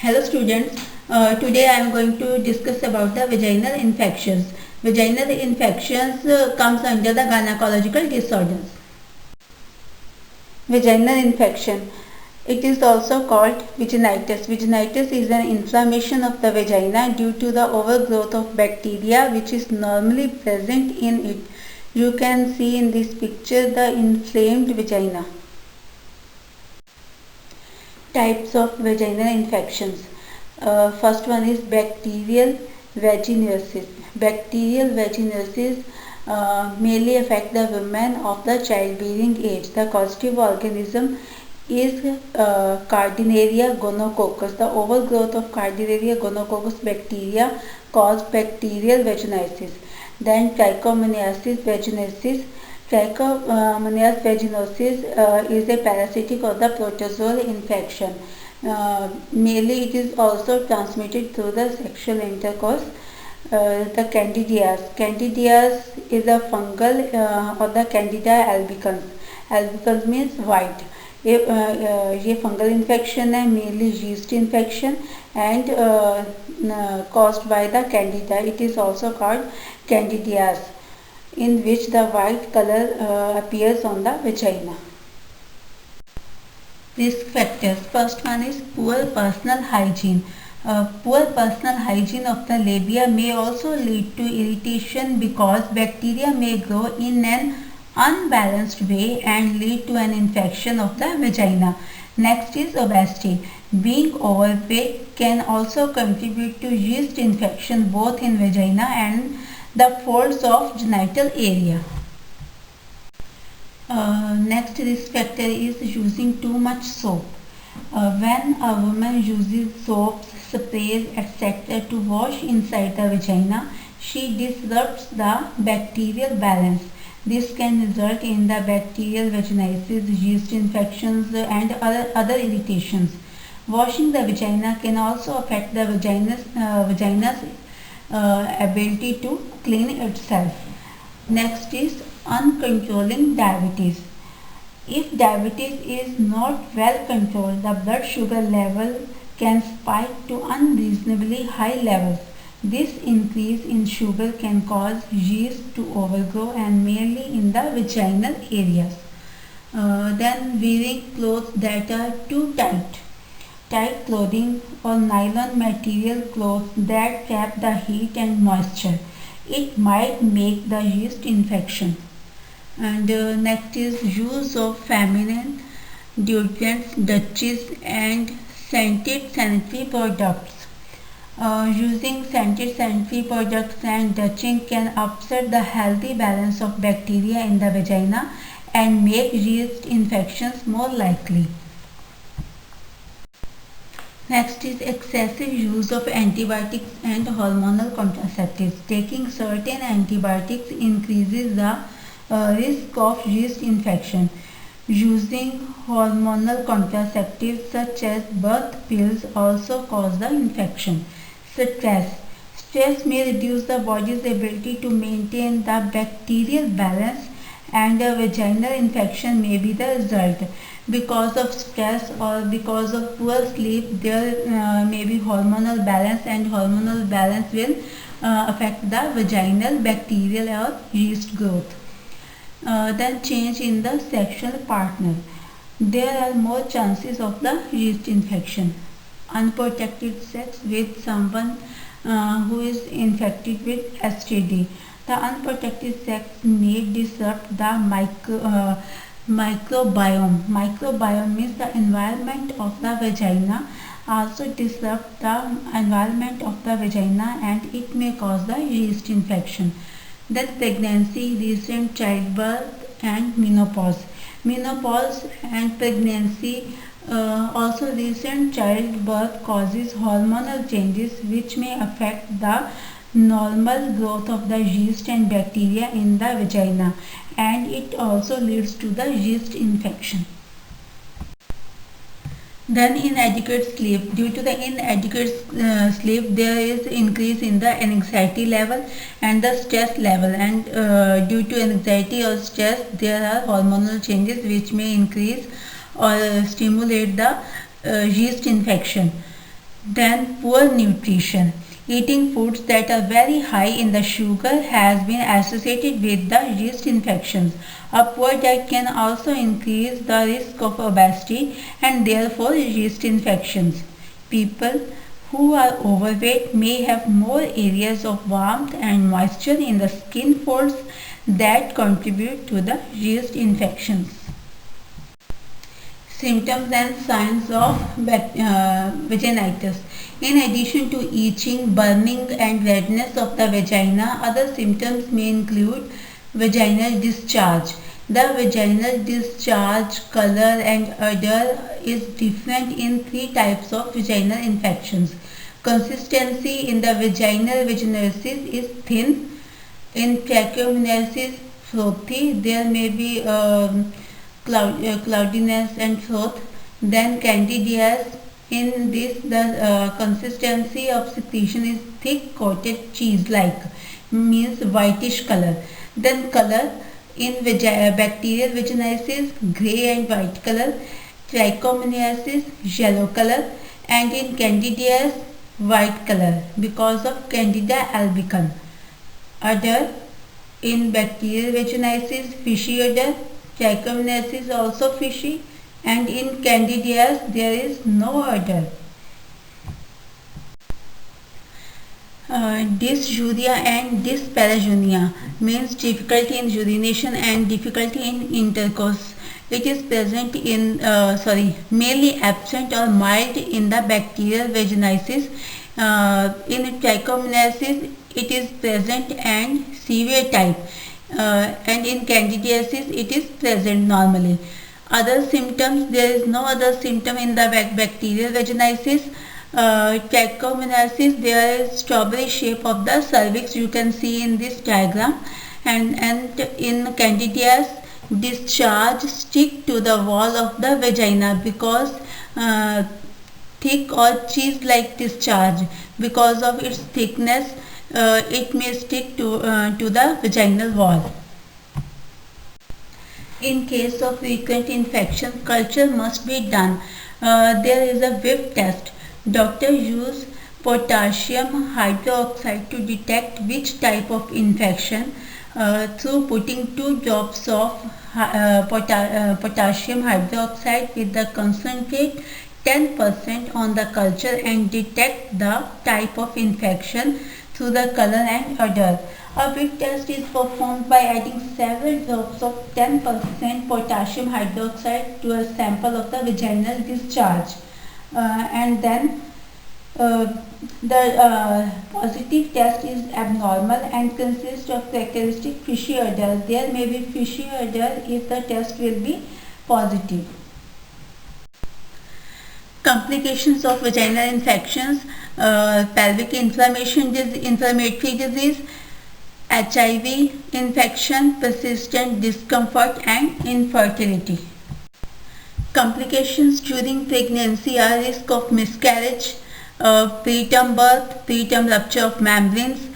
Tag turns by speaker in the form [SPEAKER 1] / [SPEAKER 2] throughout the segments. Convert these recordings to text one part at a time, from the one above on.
[SPEAKER 1] Hello students, today I am going to discuss about the vaginal infections. Vaginal infections comes under the gynecological disorders. Vaginal infection. It is also called vaginitis. Vaginitis is an inflammation of the vagina due to the overgrowth of bacteria which is normally present in it. You can see in this picture the inflamed vagina. Types of vaginal infections. First one is bacterial vaginosis. Bacterial vaginosis mainly affect the women of the childbearing age. The causative organism is Cardinaria gonococcus. The overgrowth of Cardinaria gonococcus bacteria cause bacterial vaginosis. Then trichomoniasis vaginosis. Trichomoniasis vaginosis is a parasitic of the protozoal infection. Mainly it is also transmitted through the sexual intercourse. The candidias. Candidias is a fungal or the Candida albicans. Albicans means white. ये fungal infection है, mainly yeast infection and caused by the candida. It is also called candidias, in which the white color appears on the vagina. Risk factors. First one is poor personal hygiene. Poor personal hygiene of the labia may also lead to irritation because bacteria may grow in an unbalanced way and lead to an infection of the vagina. Next is obesity. Being overweight can also contribute to yeast infection both in vagina and the folds of genital area. Next risk factor is using too much soap. When a woman uses soaps, sprays, etc. to wash inside the vagina, she disrupts the bacterial balance. This can result in the bacterial vaginosis, yeast infections and other irritations. Washing the vagina can also affect the vagina's ability to clean itself. Next is uncontrolling diabetes. If diabetes is not well controlled, the blood sugar level can spike to unreasonably high levels. This increase in sugar can cause yeast to overgrow and mainly in the vaginal areas. Then wearing clothes that are too tight. Tight clothing or nylon material clothes that trap the heat and moisture. It might make the yeast infection. And next is use of feminine deodorants, douches and scented sanitary products. Using scented sanitary products and douching can upset the healthy balance of bacteria in the vagina and make yeast infections more likely. Next is excessive use of antibiotics and hormonal contraceptives. Taking certain antibiotics increases the risk of yeast infection. Using hormonal contraceptives such as birth pills also cause the infection. Stress. Stress may reduce the body's ability to maintain the bacterial balance and a vaginal infection may be the result. Because of stress or because of poor sleep, there may be hormonal balance and hormonal balance will affect the vaginal bacterial or yeast growth. Then change in the sexual partner. There are more chances of the yeast infection. Unprotected sex with someone who is infected with STD. The unprotected sex may disrupt the microbiome. Microbiome means the environment of the vagina. Also disrupt the environment of the vagina and it may cause the yeast infection. Then pregnancy, recent childbirth and menopause. Menopause and pregnancy, also recent childbirth causes hormonal changes which may affect the normal growth of the yeast and bacteria in the vagina and it also leads to the yeast infection. Then inadequate sleep. Due to the inadequate sleep, there is increase in the anxiety level and the stress level, and due to anxiety or stress, there are hormonal changes which may increase or stimulate the yeast infection. Then poor nutrition. Eating foods that are very high in the sugar has been associated with the yeast infections. A poor diet can also increase the risk of obesity and therefore yeast infections. People who are overweight may have more areas of warmth and moisture in the skin folds that contribute to the yeast infections. Symptoms and signs of vaginitis. In addition to itching, burning and redness of the vagina, other symptoms may include vaginal discharge. The vaginal discharge color and odor is different in three types of vaginal infections. Consistency in the vaginal vaginosis is thin. In trichomoniasis frothy, there may be cloudiness and froth. Then candidias. In this, the consistency of secretion is thick coated cheese-like, means whitish color. Then color. In bacterial vaginosis, grey and white color. Trichomoniasis, yellow color. And in candidias, white color because of Candida albicans. Odor. In bacterial vaginosis, fishy odor. Trichomoniasis also fishy, and in candidias there is no odor. Dysuria and dyspareunia means difficulty in urination and difficulty in intercourse. It is present in mainly absent or mild in the bacterial vaginosis. In trichomoniasis it is present and severe type. And in candidiasis it is present normally. Other symptoms, there is no other symptom in the bacterial vaginosis. Trichomoniasis, there is strawberry shape of the cervix, you can see in this diagram, and in candidias discharge stick to the wall of the vagina because thick or cheese like discharge. Because of its thickness, it may stick to the vaginal wall. In case of frequent infection, culture must be done. There is a whiff test. Doctors use potassium hydroxide to detect which type of infection through putting 2 drops of potassium hydroxide with the concentrate 10% on the culture and detect the type of infection through the color and odor. A whiff test is performed by adding several drops of 10% potassium hydroxide to a sample of the vaginal discharge. And then the positive test is abnormal and consists of characteristic fishy odor. There may be fishy odor if the test will be positive. Complications of vaginal infections, pelvic inflammatory disease, HIV infection, persistent discomfort and infertility. Complications during pregnancy are risk of miscarriage, preterm birth, preterm rupture of membranes,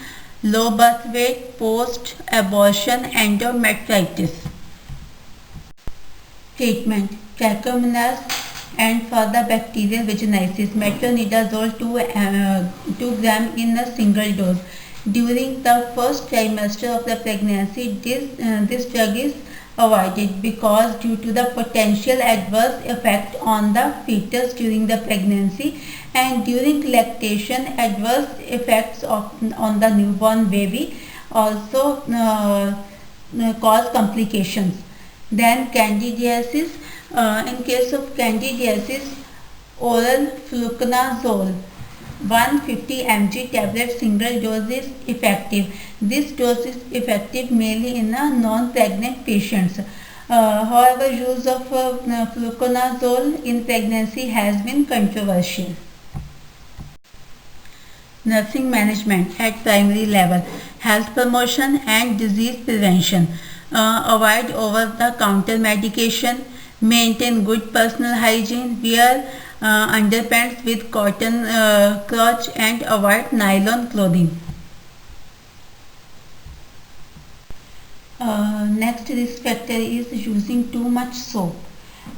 [SPEAKER 1] low birth weight, post-abortion, endometritis. Treatment: Trichomonas and for the bacterial vaginosis, metronidazole 2 gram in a single dose. During the first trimester of the pregnancy, this drug is avoided because due to the potential adverse effect on the fetus during the pregnancy and during lactation, adverse effects on the newborn baby also cause complications. Then candidiasis. In case of candidiasis, oral fluconazole 150 mg tablet single dose is effective. This dose is effective mainly in non-pregnant patients. However, use of fluconazole in pregnancy has been controversial. Nursing management at primary level, health promotion and disease prevention. Avoid over-the-counter medication. Maintain good personal hygiene. Wear underpants with cotton crotch and avoid nylon clothing. Next risk factor is using too much soap.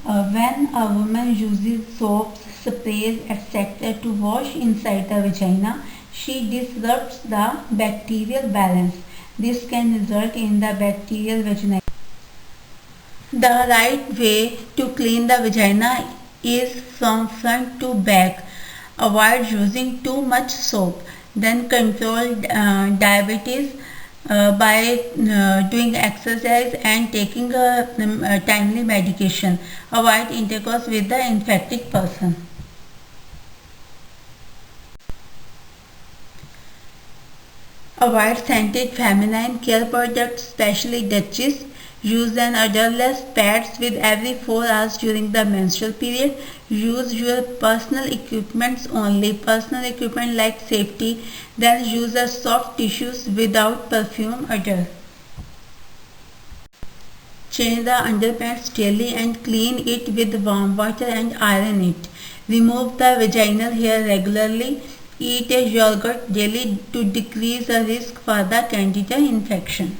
[SPEAKER 1] When a woman uses soaps, sprays, etc. to wash inside the vagina, she disrupts the bacterial balance. This can result in the bacterial vagina. The right way to clean the vagina is from front to back. Avoid using too much soap. Then control diabetes by doing exercise and taking a timely medication. Avoid intercourse with the infected person. Avoid scented feminine care products, especially Duchess. Use an odorless pads with every 4 hours during the menstrual period. Use your personal equipments only, personal equipment like safety. Then use a soft tissues without perfume odor. Change the underpants daily and clean it with warm water and iron it. Remove the vaginal hair regularly. Eat a yogurt daily to decrease the risk for the candida infection.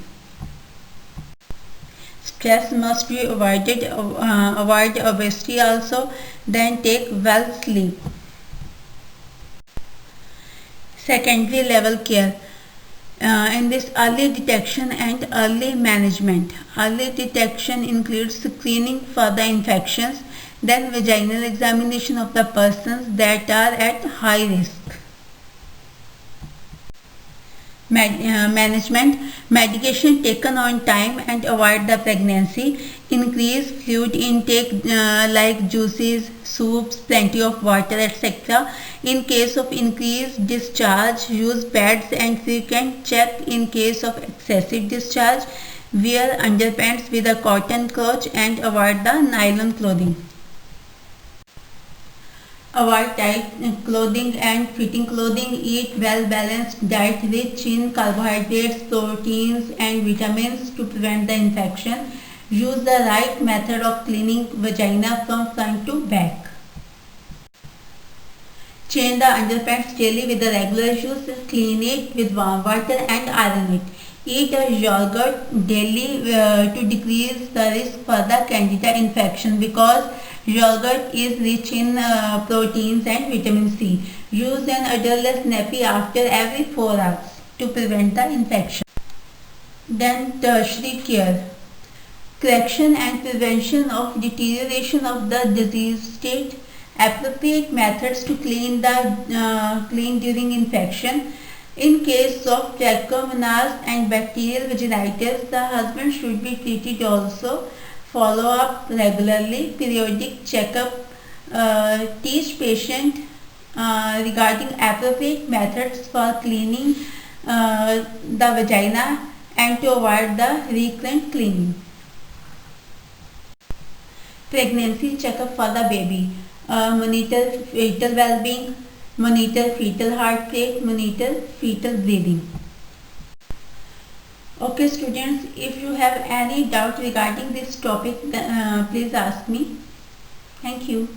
[SPEAKER 1] Stress must be avoided. Avoid obesity also. Then take well sleep. Secondary level care. In this, early detection and early management. Early detection includes screening for the infections, then vaginal examination of the persons that are at high risk. Management. Medication taken on time and avoid the pregnancy. Increase fluid intake like juices, soups, plenty of water, etc. In case of increased discharge, use pads and frequent check in case of excessive discharge. Wear underpants with a cotton crotch and avoid the nylon clothing. Avoid tight clothing and fitting clothing. Eat well balanced diet rich in carbohydrates, proteins and vitamins to prevent the infection. Use the right method of cleaning vagina from front to back. Change the underpants daily with the regular use. Clean it with warm water and iron it. Eat a yogurt daily to decrease the risk for the candida infection because yogurt is rich in proteins and vitamin C. Use an odorless nappy after every 4 hours to prevent the infection. Then tertiary care. Correction and prevention of deterioration of the disease state. Appropriate methods to clean during infection. In case of trichomonas and bacterial vaginitis, the husband should be treated also. Follow up regularly. Periodic checkup. Teach patient regarding appropriate methods for cleaning the vagina and to avoid the recurrent cleaning. Pregnancy checkup for the baby. Monitor fetal well-being. Monitor fetal heart rate. Monitor fetal breathing. Okay students, if you have any doubt regarding this topic, please ask me. Thank you.